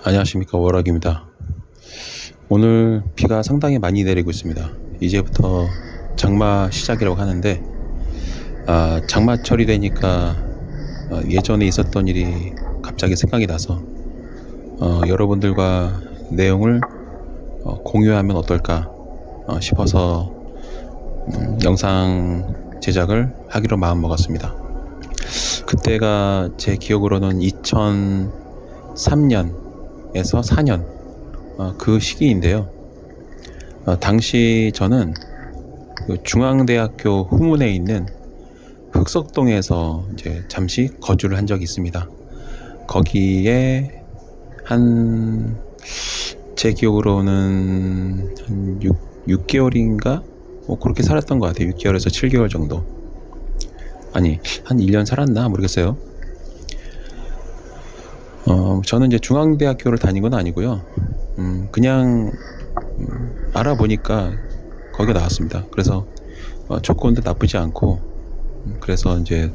안녕하십니까, 워락입니다. 오늘 비가 상당히 많이 내리고 있습니다. 이제부터 장마 시작이라고 하는데 장마철이 되니까 예전에 있었던 일이 갑자기 생각이 나서 여러분들과 내용을 공유하면 어떨까 싶어서 영상 제작을 하기로 마음먹었습니다. 그때가 제 기억으로는 2003년에서 4년 그 시기인데요. 당시 저는 그 중앙대학교 후문에 있는 흑석동에서 이제 잠시 거주를 한 적이 있습니다. 거기에 제 기억으로는 한 6개월인가? 뭐 그렇게 살았던 것 같아요. 6개월에서 7개월 정도. 아니, 한 1년 살았나? 모르겠어요. 저는 이제 중앙대학교를 다닌 건 아니고요. 그냥 알아보니까 거기가 나왔습니다. 그래서 조건도 나쁘지 않고, 그래서 이제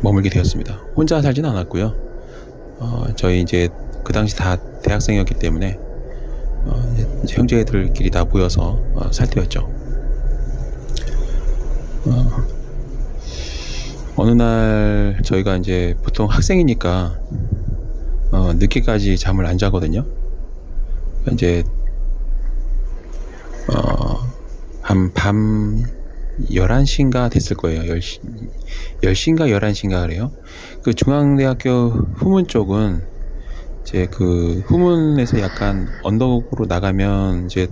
머물게 되었습니다. 혼자 살진 않았고요. 저희 이제 그 당시 다 대학생이었기 때문에 이제 형제들끼리 다 모여서 살 때였죠. 어느 날 저희가 이제 보통 학생이니까 늦게까지 잠을 안 자거든요. 이제 한 밤 11시인가 됐을 거예요. 10시인가 11시인가 그래요. 그 중앙대학교 후문 쪽은 이제 그 후문에서 약간 언덕으로 나가면 이제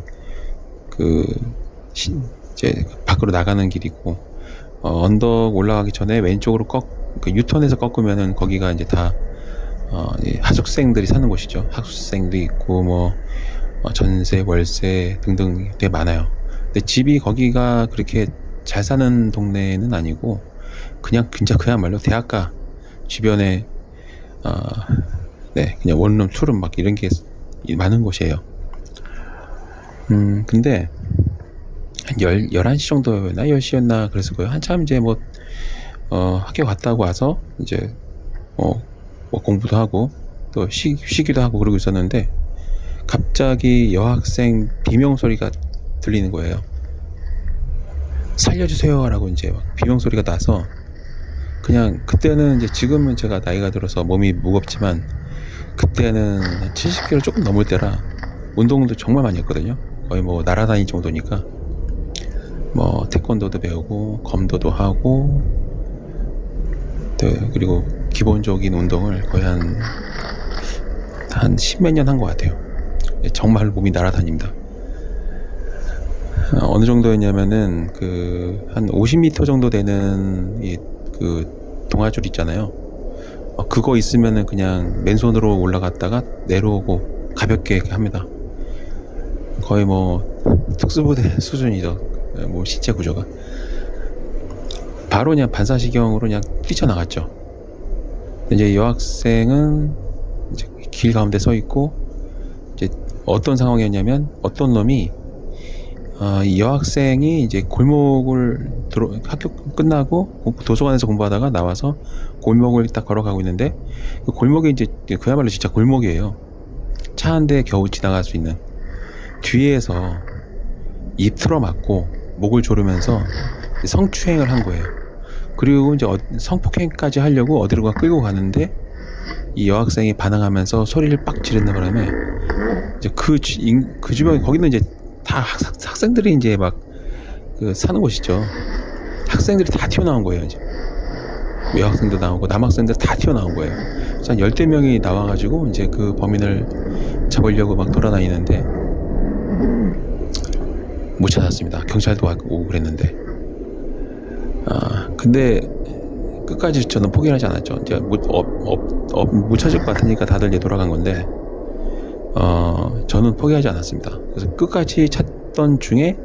이제 밖으로 나가는 길이고, 언덕 올라가기 전에 왼쪽으로 유턴해서 꺾으면은 거기가 이제 다 하숙생들이 사는 곳이죠. 학생도 있고 뭐 전세, 월세 등등 되게 많아요. 근데 집이 거기가 그렇게 잘 사는 동네는 아니고 그냥 진짜 그야말로 대학가 주변에 그냥 원룸, 투룸 막 이런 게 많은 곳이에요. 근데 한 11시 정도였나 10시였나 그랬을 거예요. 한참 이제 뭐 학교 갔다 오고 와서 이제 뭐 공부도 하고 또 쉬기도 하고 그러고 있었는데, 갑자기 여학생 비명소리가 들리는 거예요. 살려주세요 라고 이제 막 비명소리가 나서, 그냥 그때는 이제, 지금은 제가 나이가 들어서 몸이 무겁지만 그때는 70kg 조금 넘을 때라 운동도 정말 많이 했거든요. 거의 뭐 날아다닐 정도니까 뭐 태권도도 배우고 검도도 하고, 그리고 기본적인 운동을 거의 한 십몇 년 한 것 같아요. 정말 몸이 날아다닙니다. 어느 정도였냐면은 한 50m 정도 되는 그 동아줄 있잖아요. 그거 있으면은 그냥 맨손으로 올라갔다가 내려오고 가볍게 이렇게 합니다. 거의 뭐 특수부대 수준이죠. 뭐 신체 구조가. 바로 그냥 반사시경으로 그냥 뛰쳐나갔죠. 이제 여학생은 이제 길 가운데 서 있고, 이제 어떤 상황이었냐면, 어떤 놈이 이 여학생이 이제 골목을 학교 끝나고 도서관에서 공부하다가 나와서 골목을 딱 걸어가고 있는데, 그 골목이 이제 그야말로 진짜 골목이에요. 차 한 대 겨우 지나갈 수 있는. 뒤에서 입 틀어막고 목을 조르면서 성추행을 한 거예요. 그리고 이제 성폭행까지 하려고 어디론가 끌고 가는데, 이 여학생이 반항하면서 소리를 빡 지르는 바람에 이제 그 주변, 거기는 이제 다 학생들이 이제 막 사는 곳이죠. 학생들이 다 튀어나온 거예요. 이제 여학생도 나오고 남학생들 다 튀어나온 거예요. 그래서 한 10대 명이 나와가지고 이제 그 범인을 잡으려고 막 돌아다니는데 못 찾았습니다. 경찰도 오고 그랬는데. 근데 끝까지 저는 포기하지 않았죠. 이제 못 찾을 것 같으니까 다들 이제 돌아간 건데, 저는 포기하지 않았습니다. 그래서 끝까지 찾던 중에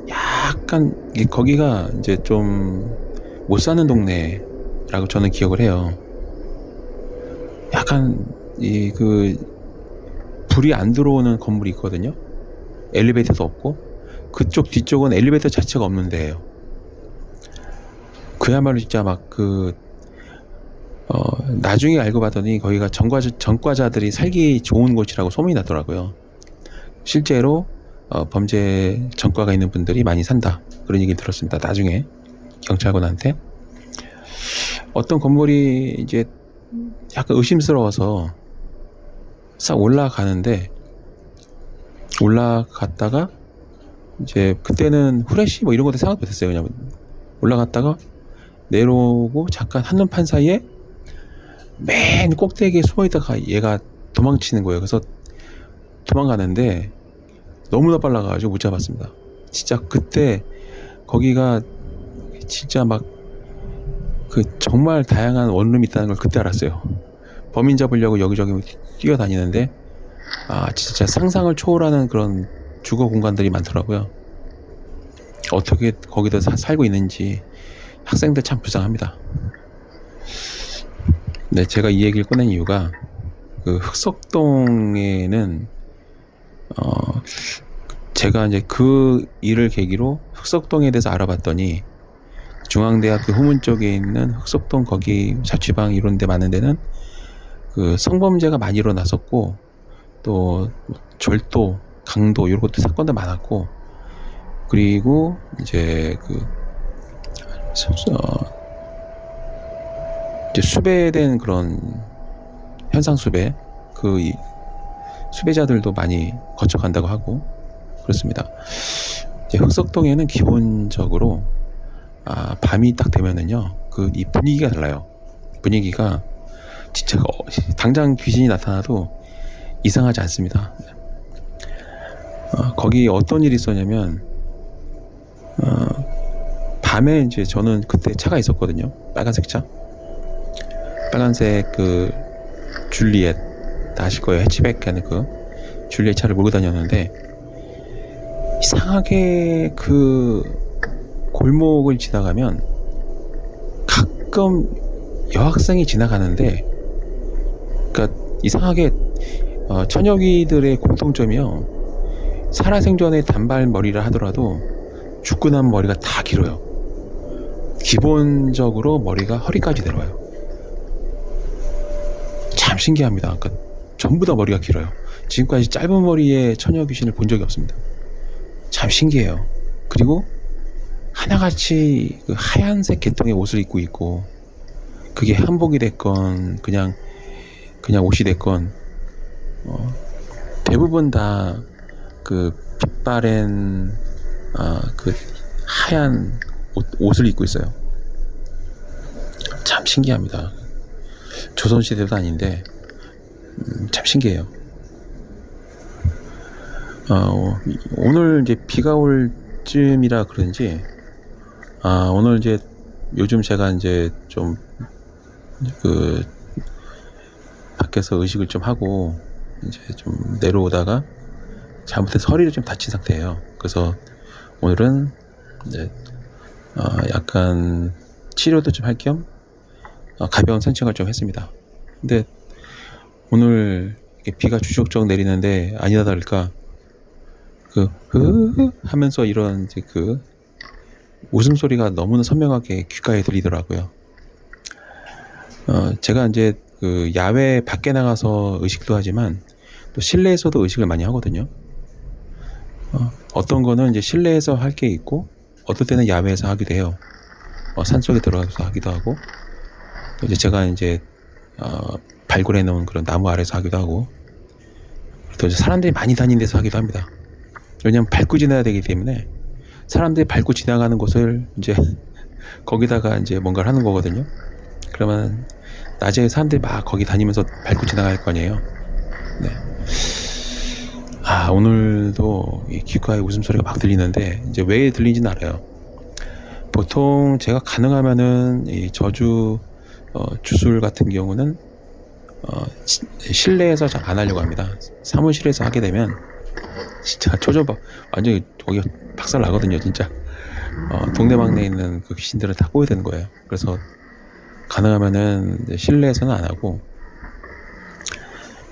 약간 거기가 이제 좀 못 사는 동네라고 저는 기억을 해요. 약간 불이 안 들어오는 건물이 있거든요. 엘리베이터도 없고, 그쪽 뒤쪽은 엘리베이터 자체가 없는 데예요. 그야말로 진짜 막 나중에 알고 봤더니 거기가 전과자들이 살기 좋은 곳이라고 소문이 났더라고요. 실제로 범죄 전과가 있는 분들이 많이 산다, 그런 얘기 들었습니다. 나중에 경찰관한테. 어떤 건물이 이제 약간 의심스러워서 싹 올라가는데, 올라갔다가 이제 그때는 후레쉬 뭐 이런 것도 생각 못했어요. 그냥 올라갔다가 내려오고 잠깐 한눈판 사이에 맨 꼭대기에 숨어있다가 얘가 도망치는 거예요. 그래서 도망가는데 너무나 빨라가지고 못 잡았습니다. 진짜 그때 거기가 진짜 막 그 정말 다양한 원룸이 있다는 걸 그때 알았어요. 범인 잡으려고 여기저기 뛰어다니는데 진짜 상상을 초월하는 그런 주거 공간들이 많더라고요. 어떻게 거기다 살고 있는지 학생들 참 불쌍합니다. 네, 제가 이 얘기를 꺼낸 이유가 그 흑석동에는 제가 이제 그 일을 계기로 흑석동에 대해서 알아봤더니, 중앙대학교 후문 쪽에 있는 흑석동 거기 자취방 이런 데 많은 데는 그 성범죄가 많이 일어났었고, 또 절도, 강도 이런 것도 사건도 많았고, 그리고 이제 이제 수배된 그런 현상 수배, 수배자들도 많이 거쳐간다고 하고 그렇습니다. 이제 흑석동에는 기본적으로 밤이 딱 되면은요, 이 분위기가 달라요. 분위기가 진짜 당장 귀신이 나타나도 이상하지 않습니다. 거기 어떤 일이 있었냐면, 밤에 이제 저는 그때 차가 있었거든요. 빨간색 차. 빨간색 줄리엣, 다 아실 거예요. 해치백 하는 줄리엣 차를 몰고 다녔는데, 이상하게 골목을 지나가면 가끔 여학생이 지나가는데, 그러니까 이상하게 처녀기들의 공통점이요, 살아생전에 단발머리라 하더라도 죽고 난 머리가 다 길어요. 기본적으로 머리가 허리까지 내려와요. 참 신기합니다. 그러니까 전부 다 머리가 길어요. 지금까지 짧은 머리의 처녀 귀신을 본 적이 없습니다. 참 신기해요. 그리고 하나같이 하얀색 계통의 옷을 입고 있고, 그게 한복이 됐건 그냥 옷이 됐건 대부분 다 빛바랜 하얀 옷을 입고 있어요. 참 신기합니다. 조선시대도 아닌데 참 신기해요. 오늘 이제 비가 올 쯤이라 그런지 오늘 이제 요즘 제가 이제 좀 밖에서 의식을 좀 하고 이제 좀 내려오다가 잘못해서 허리를 좀 다친 상태예요. 그래서 오늘은 이제 약간 치료도 좀 할 겸 가벼운 산책을 좀 했습니다. 근데 오늘 비가 주룩주룩 내리는데 아니나 다를까 하면서 이런 이제 웃음소리가 너무나 선명하게 귓가에 들리더라고요. 제가 이제 야외 밖에 나가서 의식도 하지만 또 실내에서도 의식을 많이 하거든요. 어떤 거는 이제 실내에서 할 게 있고, 어떨 때는 야외에서 하기도 해요. 산속에 들어가서 하기도 하고, 또 이제 제가 이제 발굴해 놓은 그런 나무 아래서 하기도 하고, 또 이제 사람들이 많이 다니는 데서 하기도 합니다. 왜냐면 밟고 지나야 되기 때문에 사람들이 밟고 지나가는 곳을 이제 거기다가 이제 뭔가를 하는 거거든요. 그러면 낮에 사람들이 막 거기 다니면서 밟고 지나갈 거 아니에요. 네. 오늘도 이 귓가에 웃음소리가 막 들리는데, 이제 왜 들리는지는 알아요. 보통 제가 가능하면은 이 저주 주술 같은 경우는 실내에서 잘 안 하려고 합니다. 사무실에서 하게 되면 진짜 완전히 거기 박살 나거든요, 진짜. 동네방네에 있는 그 귀신들을 다 꼬야 되는 거예요. 그래서 가능하면은 실내에서는 안 하고,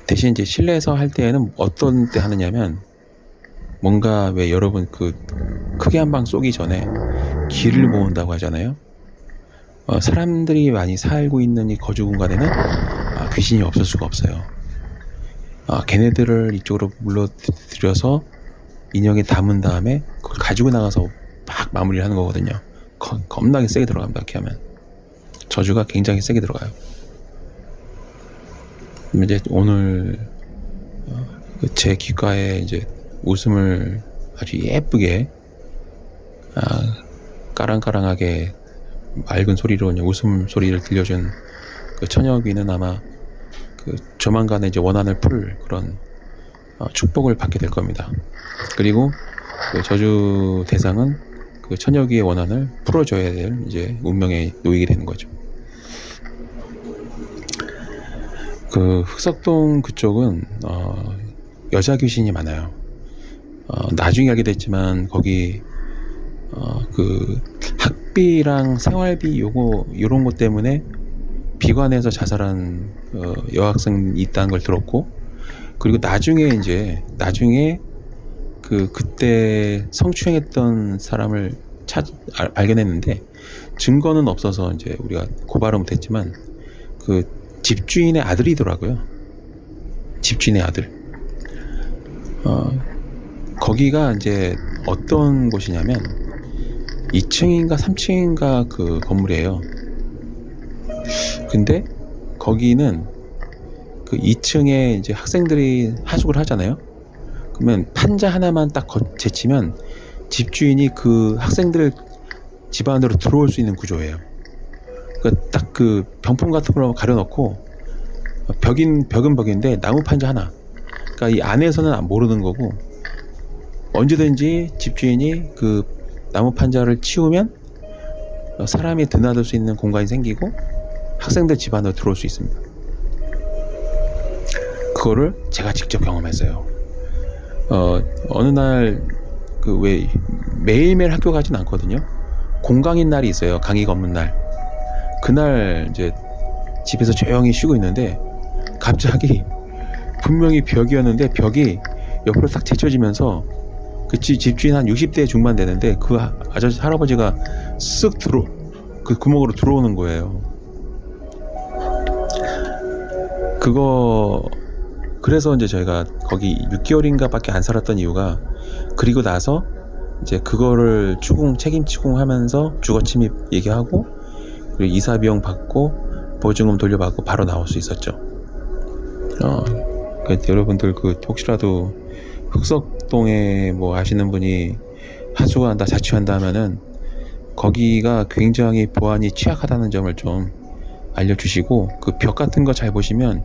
대신 이제 실내에서 할 때에는 어떤 때 하느냐면, 뭔가 왜 여러분 크게 한 방 쏘기 전에 기를 모은다고 하잖아요. 사람들이 많이 살고 있는 이 거주 공간에는 귀신이 없을 수가 없어요. 걔네들을 이쪽으로 물러들여서 인형에 담은 다음에 그걸 가지고 나가서 막 마무리를 하는 거거든요. 겁나게 세게 들어갑니다. 이렇게 하면 저주가 굉장히 세게 들어가요. 이제 오늘 제 귓가에 이제 웃음을 아주 예쁘게 까랑까랑하게 맑은 소리로 웃음 소리를 들려준 그 처녀귀는 아마 그 조만간에 이제 원한을 풀 그런 축복을 받게 될 겁니다. 그리고 그 저주 대상은 그 처녀귀의 원한을 풀어줘야 될 이제 운명에 놓이게 되는 거죠. 그 흑석동 그쪽은 여자 귀신이 많아요. 나중에 알게 됐지만 거기 그 학비랑 생활비 요런 것 때문에 비관해서 자살한 여학생이 있다는 걸 들었고, 그리고 나중에 그때 성추행했던 사람을 발견했는데 증거는 없어서 이제 우리가 고발은 못했지만 그 집주인의 아들이더라고요. 집주인의 아들. 거기가 이제 어떤 곳이냐면 2층인가 3층인가 그 건물이에요. 근데 거기는 그 2층에 이제 학생들이 하숙을 하잖아요. 그러면 판자 하나만 딱 제치면 집주인이 그 학생들 집 안으로 들어올 수 있는 구조예요. 그러니까 딱 그 병풍 같은 걸로 가려놓고 벽은 벽인데 나무 판자 하나. 그러니까 이 안에서는 모르는 거고 언제든지 집주인이 그 나무 판자를 치우면 사람이 드나들 수 있는 공간이 생기고 학생들 집 안으로 들어올 수 있습니다. 그거를 제가 직접 경험했어요. 어느 날 그 왜 매일매일 학교 가진 않거든요. 공강인 날이 있어요. 강의가 없는 날. 그날 이제 집에서 조용히 쉬고 있는데 갑자기 분명히 벽이었는데 벽이 옆으로 딱 제쳐지면서 그 집주인 한 60대 중반 되는데 그 아저씨 할아버지가 쓱 그 구멍으로 들어오는 거예요. 그래서 이제 저희가 거기 6개월인가 밖에 안 살았던 이유가, 그리고 나서 이제 그거를 책임 추궁하면서 주거침입 얘기하고 그리고 이사 비용 받고 보증금 돌려받고 바로 나올 수 있었죠. 그러니까 여러분들 혹시라도 흑석동에 뭐 아시는 분이 하수한다 자취한다 하면은 거기가 굉장히 보안이 취약하다는 점을 좀 알려주시고, 그 벽 같은 거 잘 보시면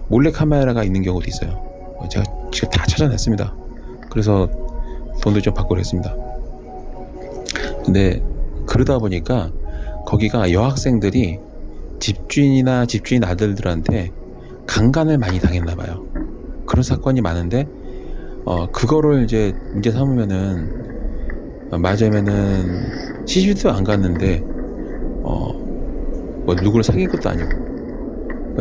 몰래 카메라가 있는 경우도 있어요. 제가 지금 다 찾아냈습니다. 그래서 돈도 좀 받고 그랬습니다. 근데 그러다 보니까 거기가 여학생들이 집주인이나 집주인 아들들한테 강간을 많이 당했나 봐요. 그런 사건이 많은데 그거를 이제 문제 삼으면은 맞으면은 시집도 안 갔는데 뭐 누구를 사귄 것도 아니고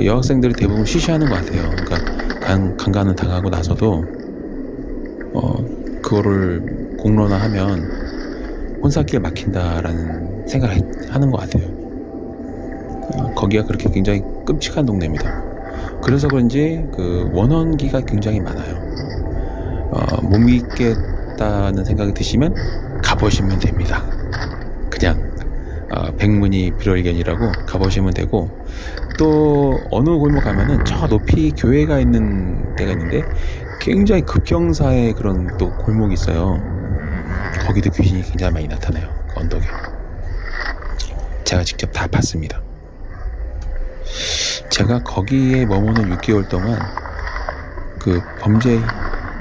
여학생들이 대부분 쉬쉬하는 것 같아요. 그러니까 강간을 당하고 나서도 그거를 공론화하면 혼사길 막힌다라는 생각을 하는 것 같아요. 거기가 그렇게 굉장히 끔찍한 동네입니다. 그래서 그런지 그 원원기가 굉장히 많아요. 못 믿겠다는 생각이 드시면 가보시면 됩니다. 그냥 백문이 불여일견이라고 가보시면 되고, 또 어느 골목 가면은 저 높이 교회가 있는 데가 있는데 굉장히 급경사의 그런 또 골목이 있어요. 거기도 귀신이 굉장히 많이 나타나요. 그 언덕에. 제가 직접 다 봤습니다. 제가 거기에 머무는 6개월 동안 그 범죄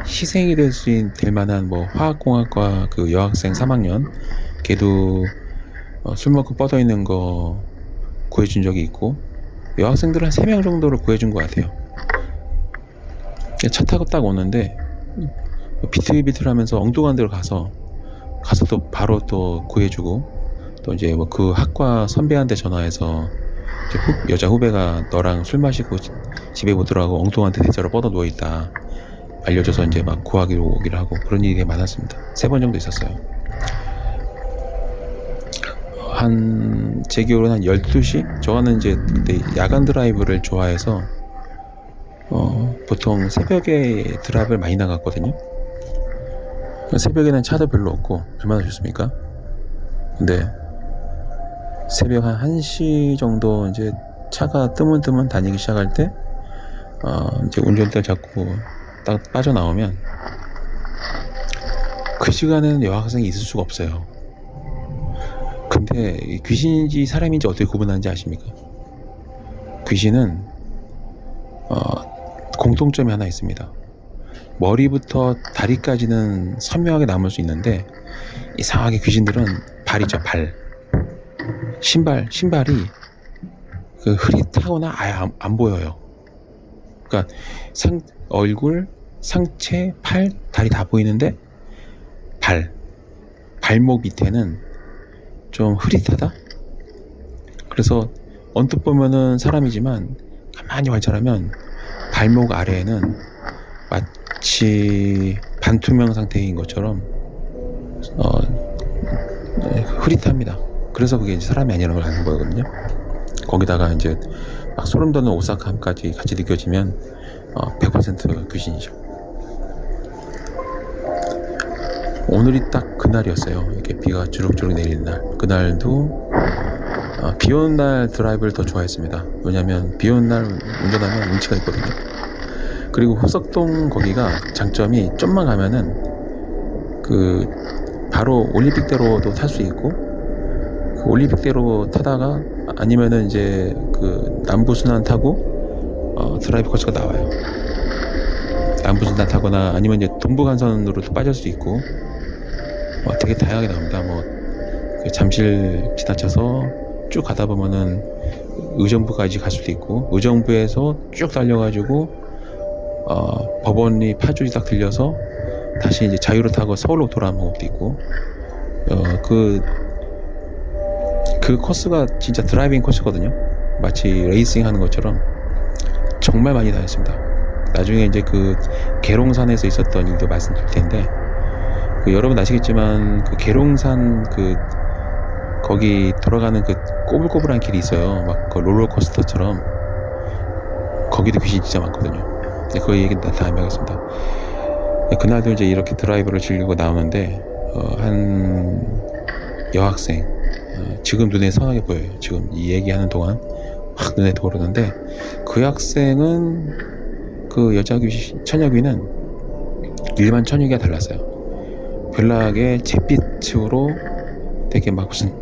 희생이 될 만한 뭐 화학공학과 그 여학생 3학년 걔도 술 먹고 뻗어 있는 거 구해준 적이 있고, 여학생들 한 3명 정도를 구해준 것 같아요. 차 타고 딱 오는데 비틀비틀하면서 엉뚱한 데로 가서 또 바로 또 구해주고, 또 이제 뭐 그 학과 선배한테 전화해서 여자 후배가 너랑 술 마시고 집에 못 들어가고 엉뚱한 데 대자로 뻗어 누워있다 알려줘서 이제 막 구하기로 오기를 하고, 그런 일이 많았습니다. 3번 정도 있었어요. 제 기억으로는 한 12시? 저는 이제 그때 야간 드라이브를 좋아해서 보통 새벽에 드라이브를 많이 나갔거든요. 새벽에는 차도 별로 없고 얼마나 좋습니까? 근데 새벽 한 1시 정도 이제 차가 뜨문뜨문 다니기 시작할 때 이제 운전대 잡고 딱 빠져나오면 그 시간에는 여학생이 있을 수가 없어요. 근데 귀신인지 사람인지 어떻게 구분하는지 아십니까? 귀신은 공통점이 하나 있습니다. 머리부터 다리까지는 선명하게 남을 수 있는데 이상하게 귀신들은 발이죠. 발. 신발이 그 흐릿하거나 아예 안 보여요. 그러니까 얼굴, 상체, 팔, 다리 다 보이는데 발목 밑에는 좀 흐릿하다? 그래서 언뜻 보면은 사람이지만 가만히 관찰하면 발목 아래에는 마치 반투명 상태인 것처럼 흐릿합니다. 그래서 그게 이제 사람이 아니라는 걸 아는 거거든요. 거기다가 이제 막 소름 돋는 오싹함까지 같이 느껴지면 100% 귀신이죠. 오늘이 딱 그날이었어요. 이렇게 비가 주룩주룩 내리는 날. 그날도 비 오는 날 드라이브를 더 좋아했습니다. 왜냐면 비 오는 날 운전하면 운치가 있거든요. 그리고 호석동 거기가 장점이 좀만 가면은 그 바로 올림픽대로도 탈 수 있고, 그 올림픽대로 타다가 아니면은 이제 그 남부순환 타고 드라이브 코스가 나와요. 남부순환 타거나 아니면 이제 동부간선으로도 빠질 수 있고 되게 다양하게 나옵니다. 그 잠실 지나쳐서 쭉 가다 보면은 의정부까지 갈 수도 있고, 의정부에서 쭉 달려가지고 법원리 파주리 딱 들려서 다시 이제 자유로 타고 서울로 돌아오는 것도 있고, 그 코스가 진짜 드라이빙 코스거든요. 마치 레이싱 하는 것처럼 정말 많이 다녔습니다. 나중에 이제 그 계룡산에서 있었던 일도 말씀드릴 텐데, 여러분 아시겠지만 그 계룡산 거기 돌아가는 그 꼬불꼬불한 길이 있어요. 막 그 롤러코스터처럼. 거기도 귀신이 진짜 많거든요. 그 얘기 다음에 하겠습니다. 그날도 이제 이렇게 드라이브를 즐기고 나오는데 한 여학생, 지금 눈에 선하게 보여요. 지금 이 얘기하는 동안 확 눈에 들어오는데, 그 학생은 그 여자 귀신, 처녀귀는 일반 처녀귀가 달랐어요. 별나게 잿빛으로 되게 막 무슨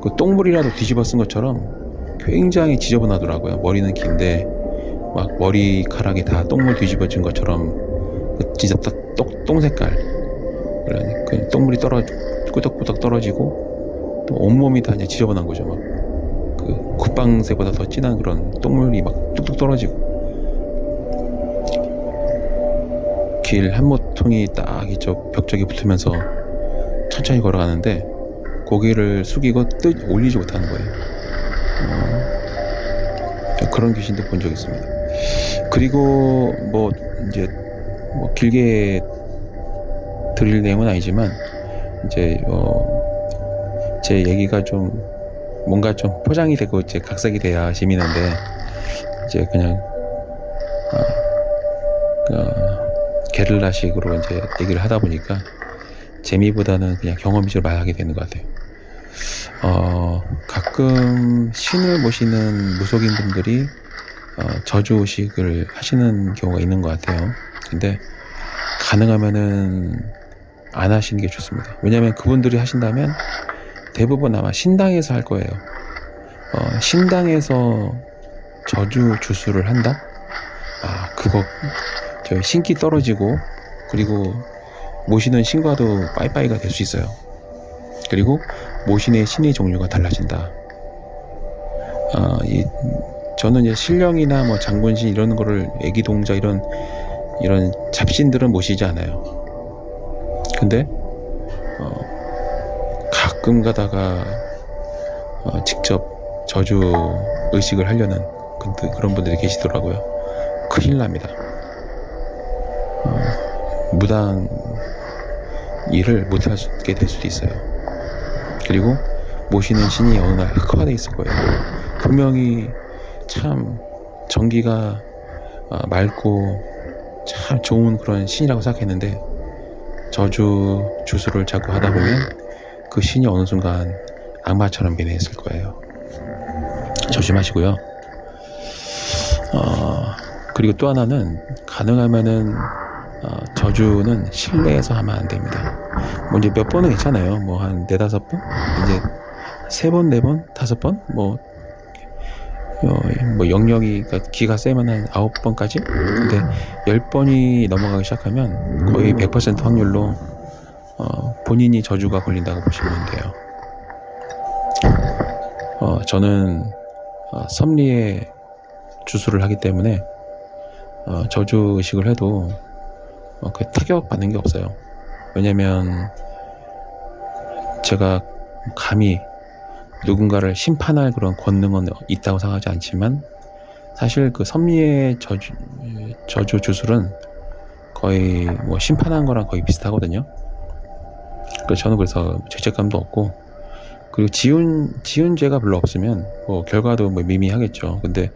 그 똥물이라도 뒤집어 쓴 것처럼 굉장히 지저분하더라고요. 머리는 긴데 막 머리카락이 다 똥물 뒤집어진 것처럼 진짜 똥 색깔. 그 똥물이 꾸덕꾸덕 떨어지고 또 온몸이 다 그냥 지저분한 거죠. 막 그 굿방새보다 더 진한 그런 똥물이 막 뚝뚝 떨어지고, 길 한 모퉁이 딱 이쪽 벽쪽에 붙으면서 천천히 걸어가는데 고개를 숙이고 올리지 못하는 거예요. 그런 귀신도 본 적 있습니다. 그리고 이제 길게 드릴 내용은 아니지만 이제 제 얘기가 좀 뭔가 좀 포장이 되고 이제 각색이 돼야 재미있는데, 이제 그냥 게릴라식으로 이제 얘기를 하다 보니까 재미보다는 그냥 경험 위주로 말하게 되는 것 같아요. 가끔 신을 모시는 무속인 분들이 저주의식을 하시는 경우가 있는 것 같아요. 근데 가능하면은 안 하시는 게 좋습니다. 왜냐하면 그분들이 하신다면 대부분 아마 신당에서 할 거예요. 신당에서 저주 주술을 한다? 그거 저희 신기 떨어지고, 그리고 모시는 신과도 빠이빠이가 될 수 있어요. 그리고 모신의 신의 종류가 달라진다. 저는 이제 신령이나 뭐 장군신 이런 거를, 애기동자 이런 잡신들은 모시지 않아요. 근데 가끔 가다가 직접 저주 의식을 하려는 그런 분들이 계시더라고요. 큰일 납니다. 무당 일을 못하게 될 수도 있어요. 그리고 모시는 신이 어느 날 흑화돼 있을 거예요. 분명히 참 정기가 맑고 참 좋은 그런 신이라고 생각했는데 저주 주술을 자꾸 하다 보면 그 신이 어느 순간 악마처럼 변해있을 거예요. 조심하시고요. 그리고 또 하나는 가능하면은 저주는 실내에서 하면 안 됩니다. 뭐 이제 몇 번은 괜찮아요. 뭐 한 4-5번? 이제 3번, 4번, 5번? 뭐 영역이, 그러니까 기가 세면 한 9번까지? 근데 10번이 넘어가기 시작하면 거의 100% 확률로 본인이 저주가 걸린다고 보시면 돼요. 저는 섭리에 주술을 하기 때문에 저주 의식을 해도 그 타격 받는 게 없어요. 왜냐면 제가 감히 누군가를 심판할 그런 권능은 있다고 생각하지 않지만 사실 그 섭리의 저주 주술은 거의 뭐 심판한 거랑 거의 비슷하거든요. 저는 그래서 죄책감도 없고, 그리고 지은 죄가 별로 없으면 뭐 결과도 뭐 미미하겠죠. 근데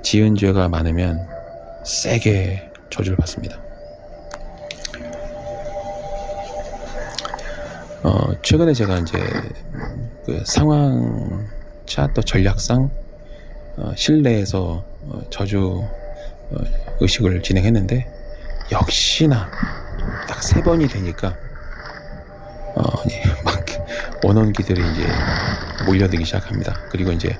지은 죄가 많으면 세게 저주를 받습니다. 최근에 제가 이제 그 상황차 또 전략상 실내에서 저주 의식을 진행했는데 역시나 딱 3번이 되니까 막 원원기들이 이제 몰려들기 시작합니다. 그리고 이제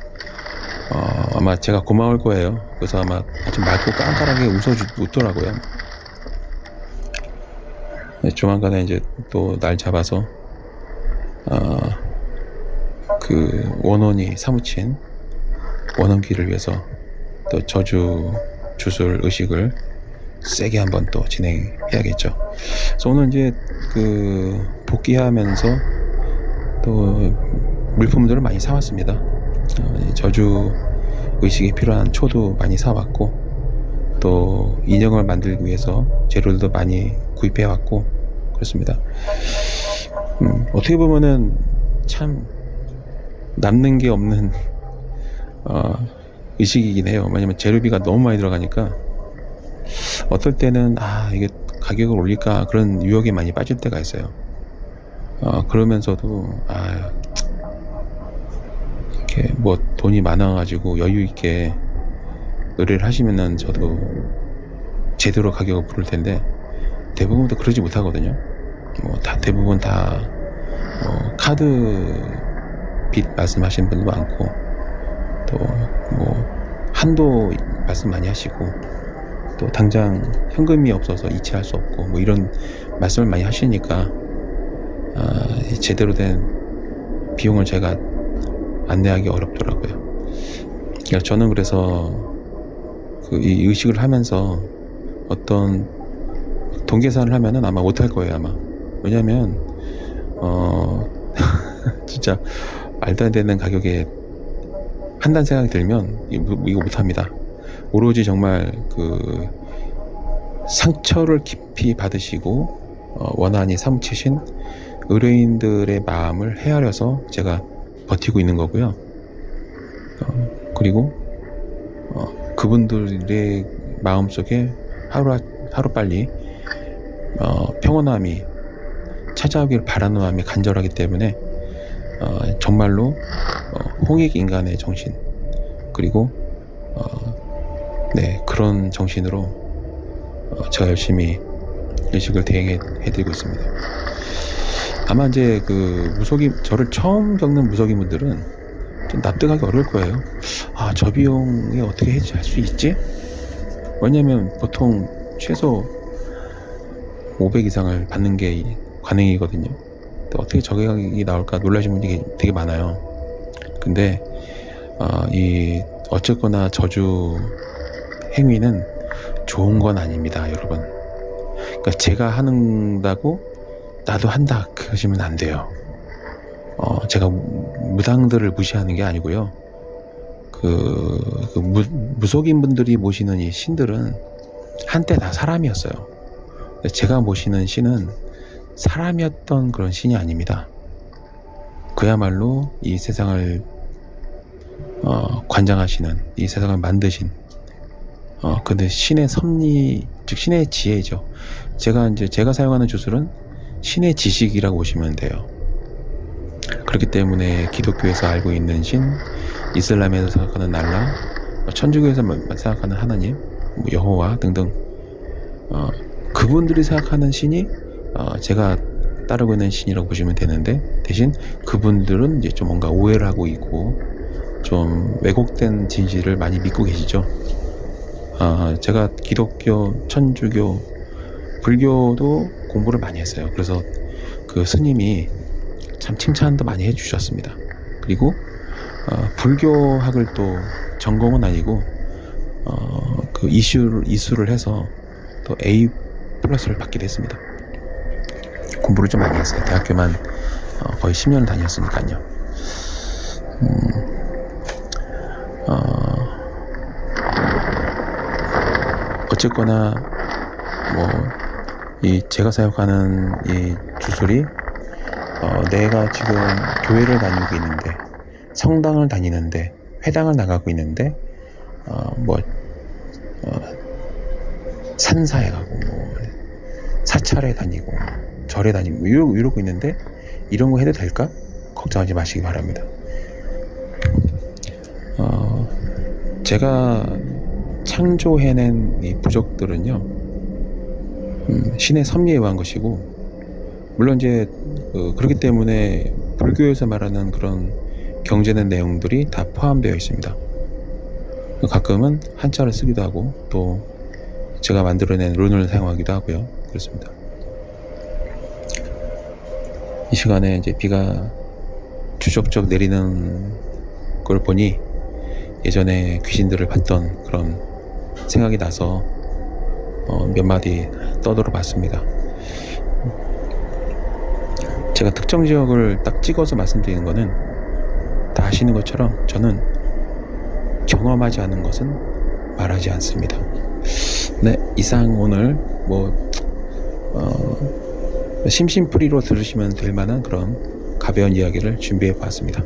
아마 제가 고마울 거예요. 그래서 아마 아주 맑고 깐깐하게 웃더라고요. 조만간에 이제 또 날 잡아서 그 원원이 사무친 원원기를 위해서 또 저주 주술 의식을 세게 한번 또 진행해야겠죠. 그래서 오늘 이제 그 복귀하면서 또 물품들을 많이 사왔습니다. 저주 의식에 필요한 초도 많이 사왔고, 또 인형을 만들기 위해서 재료들도 많이 구입해왔고 그렇습니다. 어떻게 보면은 참 남는 게 없는 의식이긴 해요. 왜냐면 재료비가 너무 많이 들어가니까 어떨 때는 이게 가격을 올릴까 그런 유혹에 많이 빠질 때가 있어요. 그러면서도 이렇게 뭐 돈이 많아가지고 여유 있게 의뢰를 하시면은 저도 제대로 가격을 부를 텐데 대부분 또 그러지 못하거든요. 대부분 다 카드 빚 말씀하시는 분도 많고, 또 뭐 한도 말씀 많이 하시고, 또 당장 현금이 없어서 이체할 수 없고 뭐 이런 말씀을 많이 하시니까 제대로 된 비용을 제가 안내하기 어렵더라고요. 저는 그래서 이 의식을 하면서 어떤 돈 계산을 하면은 아마 못할 거예요, 아마. 왜냐면 진짜 말도 안 되는 가격에 한다는 생각이 들면 이거 못합니다. 오로지 정말 그 상처를 깊이 받으시고 원한이 사무치신 의뢰인들의 마음을 헤아려서 제가 버티고 있는 거고요. 그리고 그분들의 마음속에 하루빨리 평온함이 찾아오길 바라는 마음이 간절하기 때문에 정말로 홍익인간의 정신, 그리고 그런 정신으로 제가 열심히 의식을 대행해드리고 있습니다. 아마 이제 저를 처음 겪는 무속인분들은 좀 납득하기 어려울 거예요. 저 비용에 어떻게 해지할 수 있지? 왜냐면 보통 최소 500 이상을 받는 게 관행이거든요. 또 어떻게 저격이 나올까 놀라시는 분들이 되게 많아요. 근데 어쨌거나 저주 행위는 좋은 건 아닙니다, 여러분. 그러니까 제가 한다고 나도 한다 그러시면 안 돼요. 제가 무당들을 무시하는 게 아니고요. 무속인 분들이 모시는 이 신들은 한때 다 사람이었어요. 제가 모시는 신은 사람이었던 그런 신이 아닙니다. 그야말로 이 세상을 관장하시는, 이 세상을 만드신 근데 신의 섭리, 즉 신의 지혜죠. 제가 사용하는 주술은 신의 지식이라고 보시면 돼요. 그렇기 때문에 기독교에서 알고 있는 신, 이슬람에서 생각하는 알라, 천주교에서 생각하는 하나님, 뭐 여호와 등등 그분들이 생각하는 신이 제가 따르고 있는 신이라고 보시면 되는데, 대신 그분들은 이제 좀 뭔가 오해를 하고 있고 좀 왜곡된 진실을 많이 믿고 계시죠. 제가 기독교, 천주교, 불교도 공부를 많이 했어요. 그래서 그 스님이 참 칭찬도 많이 해주셨습니다. 그리고 불교학을 또 전공은 아니고 그 이수를 해서 또 A 플러스를 받기도 했습니다. 공부를 좀 많이 했어요. 대학교만 거의 10년을 다녔으니까요. 어쨌거나 제가 사용하는 이 주술이 내가 지금 교회를 다니고 있는데, 성당을 다니는데, 회당을 나가고 있는데 산사에 가고 사찰에 다니고 절에 다니고 이러고 있는데 이런 거 해도 될까? 걱정하지 마시기 바랍니다. 제가 창조해낸 이 부족들은요, 신의 섭리에 의한 것이고, 물론 이제 그렇기 때문에 불교에서 말하는 그런 경제는 내용들이 다 포함되어 있습니다. 가끔은 한자를 쓰기도 하고 또 제가 만들어낸 룬을 사용하기도 하고요. 그렇습니다. 이 시간에 이제 비가 추적적 내리는 걸 보니 예전에 귀신들을 봤던 그런 생각이 나서 몇 마디 떠들어 봤습니다. 제가 특정 지역을 딱 찍어서 말씀드리는 거는 다 아시는 것처럼 저는 경험하지 않은 것은 말하지 않습니다. 네, 이상 오늘 심심풀이로 들으시면 될 만한 그런 가벼운 이야기를 준비해 보았습니다.